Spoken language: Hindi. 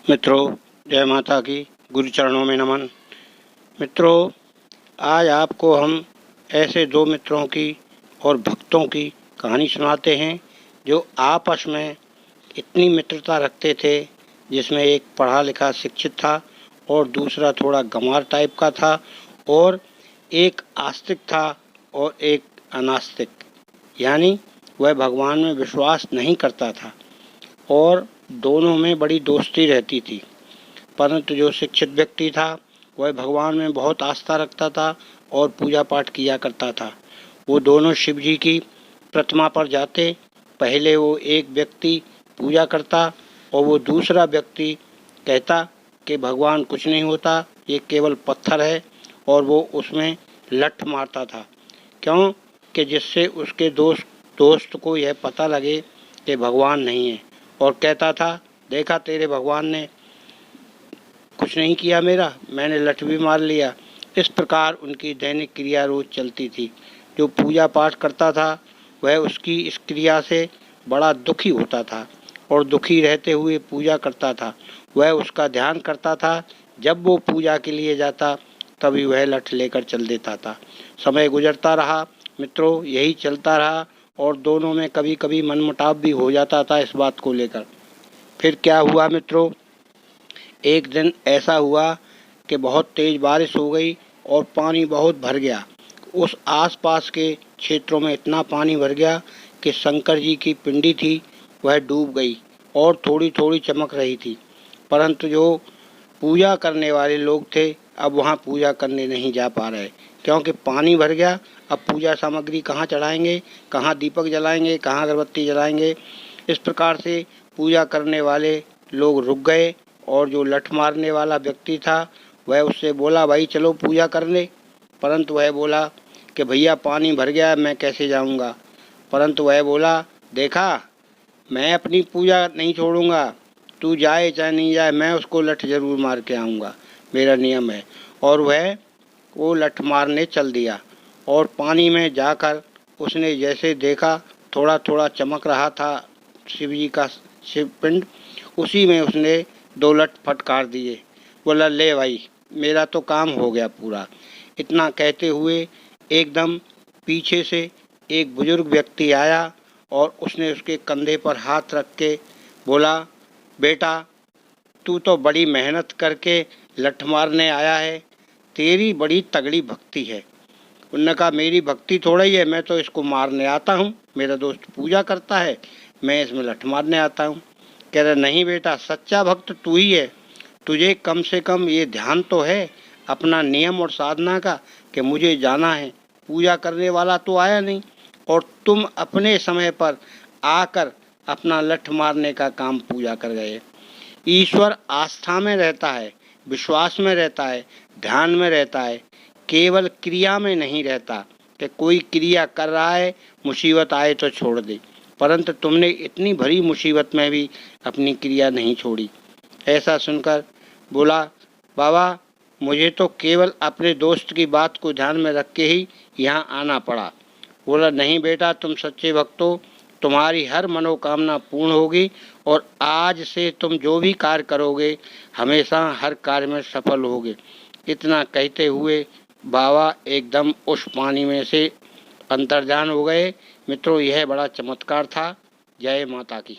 मित्रों, जय माता की। गुरु चरणों में नमन। मित्रों, आज आपको हम ऐसे दो मित्रों की और भक्तों की कहानी सुनाते हैं जो आपस में इतनी मित्रता रखते थे, जिसमें एक पढ़ा लिखा शिक्षित था और दूसरा थोड़ा गंवार टाइप का था, और एक आस्तिक था और एक अनास्तिक, यानी वह भगवान में विश्वास नहीं करता था और दोनों में बड़ी दोस्ती रहती थी। परंतु जो शिक्षित व्यक्ति था वह भगवान में बहुत आस्था रखता था और पूजा पाठ किया करता था। वो दोनों शिव जी की प्रतिमा पर जाते। पहले वो एक व्यक्ति पूजा करता और वो दूसरा व्यक्ति कहता कि भगवान कुछ नहीं होता, ये केवल पत्थर है, और वो उसमें लठ मारता था। क्यों? कि जिससे उसके दोस्त को यह पता लगे कि भगवान नहीं है, और कहता था, देखा तेरे भगवान ने कुछ नहीं किया मेरा, मैंने लठ भी मार लिया। इस प्रकार उनकी दैनिक क्रिया रोज चलती थी। जो पूजा पाठ करता था वह उसकी इस क्रिया से बड़ा दुखी होता था और दुखी रहते हुए पूजा करता था। वह उसका ध्यान करता था। जब वो पूजा के लिए जाता तभी वह लठ लेकर चल देता था। समय गुजरता रहा मित्रों, यही चलता रहा और दोनों में कभी कभी मनमुटाव भी हो जाता था इस बात को लेकर। फिर क्या हुआ मित्रों, एक दिन ऐसा हुआ कि बहुत तेज़ बारिश हो गई और पानी बहुत भर गया। उस आसपास के क्षेत्रों में इतना पानी भर गया कि शंकर जी की पिंडी थी वह डूब गई और थोड़ी थोड़ी चमक रही थी। परंतु जो पूजा करने वाले लोग थे अब वहाँ पूजा करने नहीं जा पा रहे, क्योंकि पानी भर गया। अब पूजा सामग्री कहाँ चढ़ाएंगे, कहाँ दीपक जलाएंगे, कहाँ अगरबत्ती जलाएंगे। इस प्रकार से पूजा करने वाले लोग रुक गए और जो लठ मारने वाला व्यक्ति था वह उससे बोला, भाई चलो पूजा करने। परंतु वह बोला कि भैया पानी भर गया, मैं कैसे जाऊंगा। परंतु वह बोला, देखा मैं अपनी पूजा नहीं छोड़ूंगा, तू जाए चाहे नहीं जाए, मैं उसको लठ जरूर मार के आऊँगा, मेरा नियम है। और वह वो लठ मारने चल दिया और पानी में जाकर उसने जैसे देखा थोड़ा थोड़ा चमक रहा था शिव जी का शिवपिंड, उसी में उसने 2 लठ फटकार दिए। बोला, ले भाई मेरा तो काम हो गया पूरा। इतना कहते हुए एकदम पीछे से एक बुजुर्ग व्यक्ति आया और उसने उसके कंधे पर हाथ रख के बोला, बेटा तू तो बड़ी मेहनत करके लठ मारने आया है, तेरी बड़ी तगड़ी भक्ति है। उन्होंने कहा, मेरी भक्ति थोड़ा ही है, मैं तो इसको मारने आता हूँ, मेरा दोस्त पूजा करता है, मैं इसमें लठ मारने आता हूँ। कह रहे, नहीं बेटा, सच्चा भक्त तू ही है। तुझे कम से कम ये ध्यान तो है अपना नियम और साधना का कि मुझे जाना है, पूजा करने वाला तो आया नहीं, और तुम अपने समय पर आकर अपना लठ मारने का काम पूजा कर गए। ईश्वर आस्था में रहता है, विश्वास में रहता है, ध्यान में रहता है, केवल क्रिया में नहीं रहता कि कोई क्रिया कर रहा है, मुसीबत आए तो छोड़ दे। परंतु तुमने इतनी भरी मुसीबत में भी अपनी क्रिया नहीं छोड़ी। ऐसा सुनकर बोला, बाबा मुझे तो केवल अपने दोस्त की बात को ध्यान में रख के ही यहाँ आना पड़ा। बोला, नहीं बेटा, तुम सच्चे भक्त हो, तुम्हारी हर मनोकामना पूर्ण होगी और आज से तुम जो भी कार्य करोगे हमेशा हर कार्य में सफल होगे। इतना कहते हुए बाबा एकदम उस पानी में से अंतर्धान हो गए। मित्रों, यह बड़ा चमत्कार था। जय माता की।